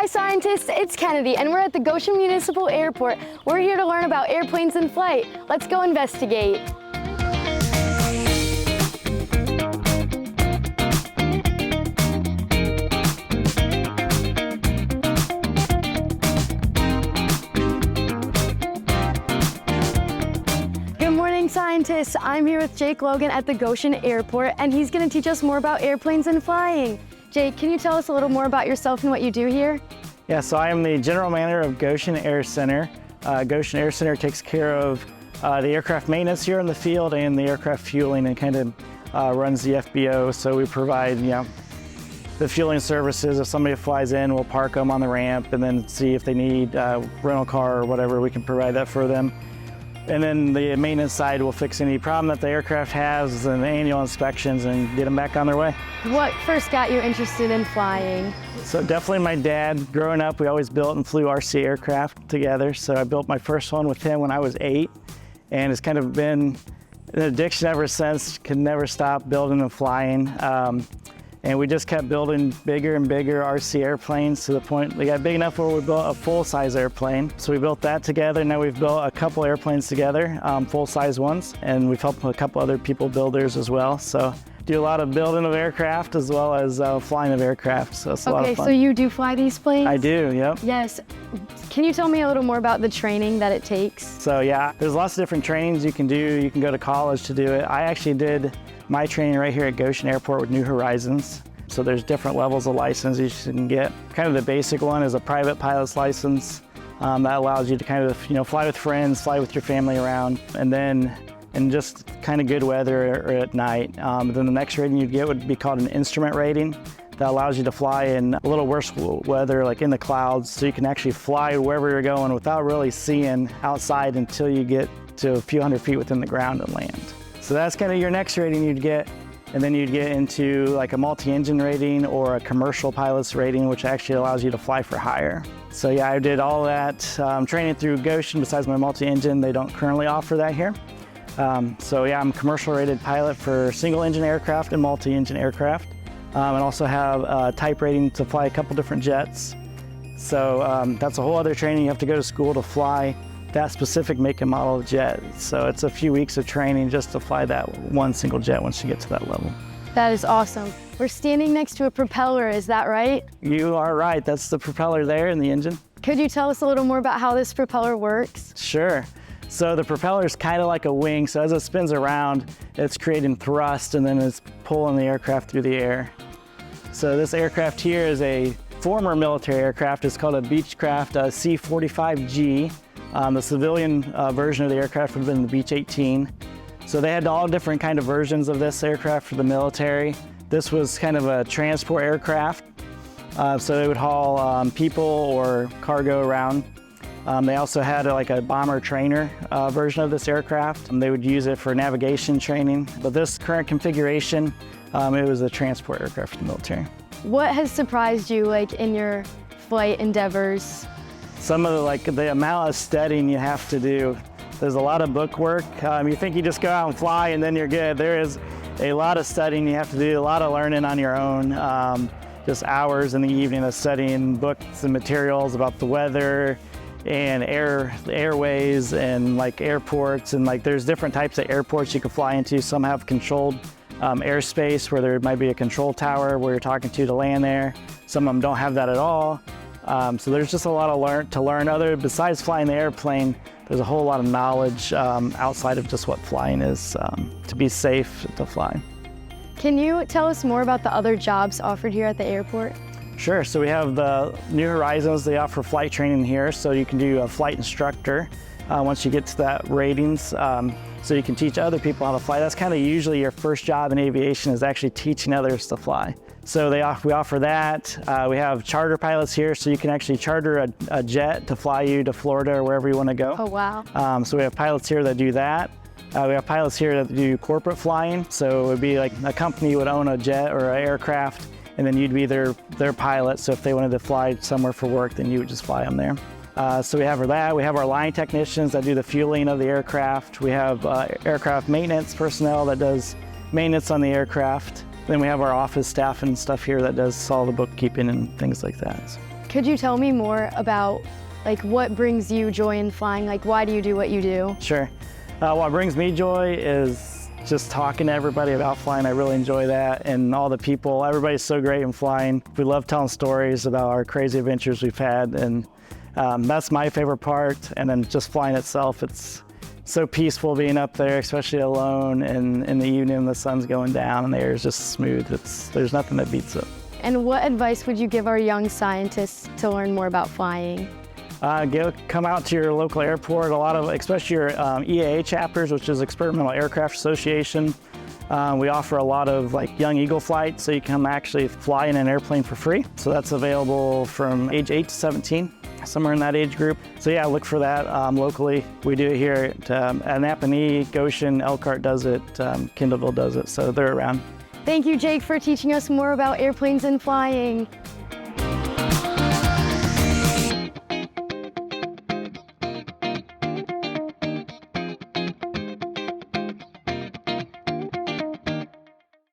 Hi scientists, it's Kennedy and we're at the Goshen Municipal Airport. We're here to learn about airplanes in flight. Let's go investigate. Good morning scientists, I'm here with Jake Logan at the Goshen Airport and he's going to teach us more about airplanes and flying. Jake, can you tell us a little more about yourself and what you do here? Yeah, so I am the general manager of Goshen Air Center. Goshen Air Center takes care of the aircraft maintenance here in the field and the aircraft fueling and kind of runs the FBO. So we provide, the fueling services. If somebody flies in, we'll park them on the ramp and then see if they need a rental car or whatever, we can provide that for them. And then the maintenance side will fix any problem that the aircraft has and the annual inspections and get them back on their way. What first got you interested in flying? So definitely my dad. Growing up, we always built and flew RC aircraft together. So I built my first one with him when I was 8. And it's kind of been an addiction ever since. Could never stop building and flying. And we just kept building bigger and bigger RC airplanes to the point they got big enough where we built a full-size airplane. So we built that together. Now we've built a couple airplanes together, full-size ones, and we've helped a couple other people build theirs as well. So do a lot of building of aircraft as well as flying of aircraft. So it's a lot of fun. So you do fly these planes? I do, yep. Yes. Can you tell me a little more about the training that it takes? So yeah, there's lots of different trainings you can do. You can go to college to do it. I actually did my training right here at Goshen Airport with New Horizons. So there's different levels of license you can get. Kind of the basic one is a private pilot's license. That allows you to kind of, fly with friends, fly with your family around, and then in just kind of good weather or at night. Then the next rating you'd get would be called an instrument rating. That allows you to fly in a little worse weather, like in the clouds, so you can actually fly wherever you're going without really seeing outside until you get to a few hundred feet within the ground and land. So that's kind of your next rating you'd get. And then you'd get into like a multi-engine rating or a commercial pilot's rating, which actually allows you to fly for hire. So yeah, I did all that training through Goshen. Besides my multi-engine, they don't currently offer that here. So yeah, I'm a commercial rated pilot for single engine aircraft and multi-engine aircraft. And also have a type rating to fly a couple different jets. So that's a whole other training. You have to go to school to fly that specific make and model of jet. So it's a few weeks of training just to fly that one single jet once you get to that level. That is awesome. We're standing next to a propeller, is that right? You are right, that's the propeller there in the engine. Could you tell us a little more about how this propeller works? Sure. So the propeller is kind of like a wing, so as it spins around, it's creating thrust and then it's pulling the aircraft through the air. So this aircraft here is a former military aircraft. It's called a Beechcraft C-45G. The civilian version of the aircraft would have been the Beech 18. So they had all different kind of versions of this aircraft for the military. This was kind of a transport aircraft. So they would haul people or cargo around. They also had like a bomber trainer version of this aircraft. They would use it for navigation training. But this current configuration, it was a transport aircraft for the military. What has surprised you in your flight endeavors? Some of the amount of studying you have to do. There's a lot of book work. You think you just go out and fly and then you're good. There is a lot of studying you have to do, a lot of learning on your own. Just hours in the evening of studying books and materials about the weather and airways and airports. And there's different types of airports you can fly into. Some have controlled airspace where there might be a control tower where you're talking to land there. Some of them don't have that at all. So there's just a lot to learn. Besides flying the airplane, there's a whole lot of knowledge outside of just what flying is to be safe to fly. Can you tell us more about the other jobs offered here at the airport? Sure, so we have the New Horizons. They offer flight training here, so you can do a flight instructor once you get to that ratings. So you can teach other people how to fly. That's kind of usually your first job in aviation, is actually teaching others to fly. So we offer that. We have charter pilots here, so you can actually charter a jet to fly you to Florida or wherever you want to go. Oh, wow. So we have pilots here that do that. We have pilots here that do corporate flying. So it would be like a company would own a jet or an aircraft, and then you'd be their pilot. So if they wanted to fly somewhere for work, then you would just fly them there. So we have that. We have our line technicians that do the fueling of the aircraft. We have aircraft maintenance personnel that does maintenance on the aircraft. Then we have our office staff and stuff here that does all the bookkeeping and things like that. Could you tell me more about like what brings you joy in flying? Like why do you do what you do? Sure. What brings me joy is just talking to everybody about flying. I really enjoy that, and all the people. Everybody's so great in flying. We love telling stories about our crazy adventures we've had, and that's my favorite part. And then just flying itself, it's so peaceful being up there, especially alone, and in the evening when the sun's going down and the air is just smooth. There's nothing that beats it. And what advice would you give our young scientists to learn more about flying? Come out to your local airport. A lot of, especially your EAA chapters, which is Experimental Aircraft Association. We offer a lot of like Young Eagle flights, so you can actually fly in an airplane for free. So that's available from age 8 to 17, somewhere in that age group. So yeah, look for that locally. We do it here at Annapanee, Goshen, Elkhart does it, Kindleville does it, so they're around. Thank you, Jake, for teaching us more about airplanes and flying.